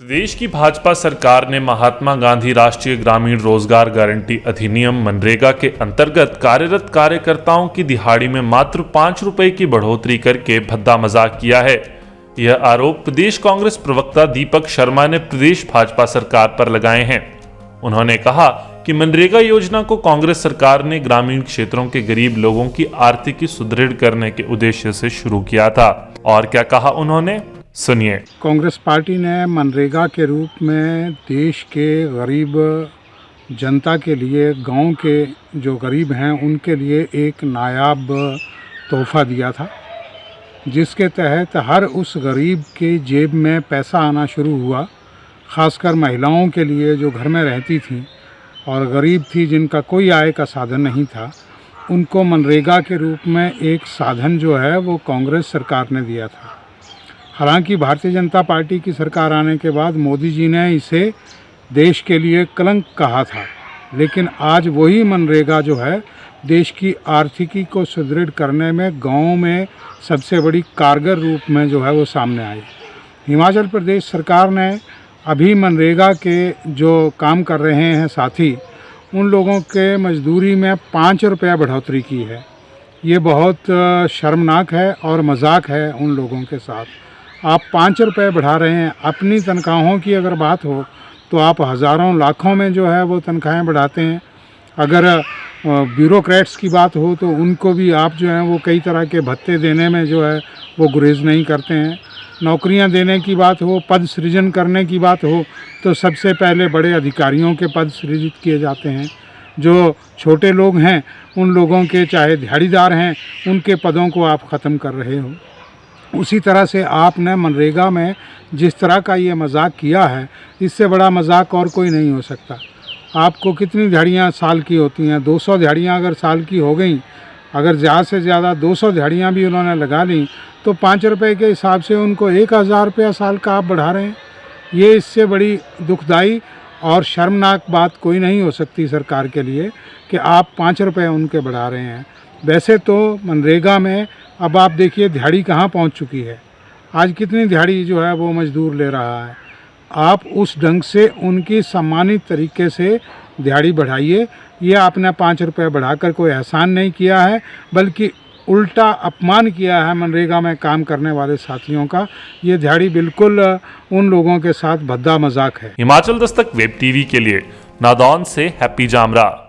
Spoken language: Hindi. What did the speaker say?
प्रदेश की भाजपा सरकार ने महात्मा गांधी राष्ट्रीय ग्रामीण रोजगार गारंटी अधिनियम मनरेगा के अंतर्गत कार्यरत कार्यकर्ताओं की दिहाड़ी में मात्र 5 रुपए की बढ़ोतरी करके भद्दा मजाक किया है। यह आरोप प्रदेश कांग्रेस प्रवक्ता दीपक शर्मा ने प्रदेश भाजपा सरकार पर लगाए हैं। उन्होंने कहा कि मनरेगा योजना को कांग्रेस सरकार ने ग्रामीण क्षेत्रों के गरीब लोगों की आर्थिकी सुदृढ़ करने के उद्देश्य से शुरू किया था। और क्या कहा उन्होंने, सुनिए। कांग्रेस पार्टी ने मनरेगा के रूप में देश के गरीब जनता के लिए, गांव के जो गरीब हैं उनके लिए एक नायाब तोहफा दिया था, जिसके तहत हर उस गरीब के जेब में पैसा आना शुरू हुआ। ख़ासकर महिलाओं के लिए जो घर में रहती थीं और गरीब थी, जिनका कोई आय का साधन नहीं था, उनको मनरेगा के रूप में एक साधन जो है वो कांग्रेस सरकार ने दिया था। हालांकि भारतीय जनता पार्टी की सरकार आने के बाद मोदी जी ने इसे देश के लिए कलंक कहा था, लेकिन आज वही मनरेगा जो है देश की आर्थिकी को सुदृढ़ करने में गाँव में सबसे बड़ी कारगर रूप में जो है वो सामने आई। हिमाचल प्रदेश सरकार ने अभी मनरेगा के जो काम कर रहे हैं साथी, उन लोगों के मजदूरी में 5 रुपया बढ़ोतरी की है। ये बहुत शर्मनाक है और मजाक है उन लोगों के साथ। आप 5 रुपये बढ़ा रहे हैं। अपनी तनख्वाहों की अगर बात हो तो आप हज़ारों लाखों में जो है वो तनख्वाहें बढ़ाते हैं। अगर ब्यूरोक्रेट्स की बात हो तो उनको भी आप जो हैं वो कई तरह के भत्ते देने में जो है वो गुरेज नहीं करते हैं। नौकरियां देने की बात हो, पद सृजन करने की बात हो तो सबसे पहले बड़े अधिकारियों के पद सृजित किए जाते हैं। जो छोटे लोग हैं उन लोगों के, चाहे दिहाड़ीदार हैं, उनके पदों को आप ख़त्म कर रहे हो। उसी तरह से आपने मनरेगा में जिस तरह का ये मजाक किया है, इससे बड़ा मजाक और कोई नहीं हो सकता। आपको कितनी दिहाड़ियाँ साल की होती हैं? 200 दिहाड़ियाँ अगर साल की हो गई, अगर ज़्यादा से ज़्यादा 200 दिहाड़ियाँ भी उन्होंने लगा ली तो 5 रुपये के हिसाब से उनको 1000 रुपया साल का आप बढ़ा रहे हैं। ये इससे बड़ी दुखदाई और शर्मनाक बात कोई नहीं हो सकती सरकार के लिए कि आप 5 रुपये उनके बढ़ा रहे हैं। वैसे तो मनरेगा में अब आप देखिए दिहाड़ी कहाँ पहुँच चुकी है। आज कितनी दिहाड़ी जो है वो मजदूर ले रहा है। आप उस ढंग से उनकी सम्मानित तरीके से दिहाड़ी बढ़ाइए। ये आपने 5 रुपये बढ़ाकर कोई एहसान नहीं किया है, बल्कि उल्टा अपमान किया है मनरेगा में काम करने वाले साथियों का। ये दिहाड़ी बिल्कुल उन लोगों के साथ भद्दा मजाक है। हिमाचल दस्तक वेब टीवी के लिए नादौन से हैप्पी जामरा।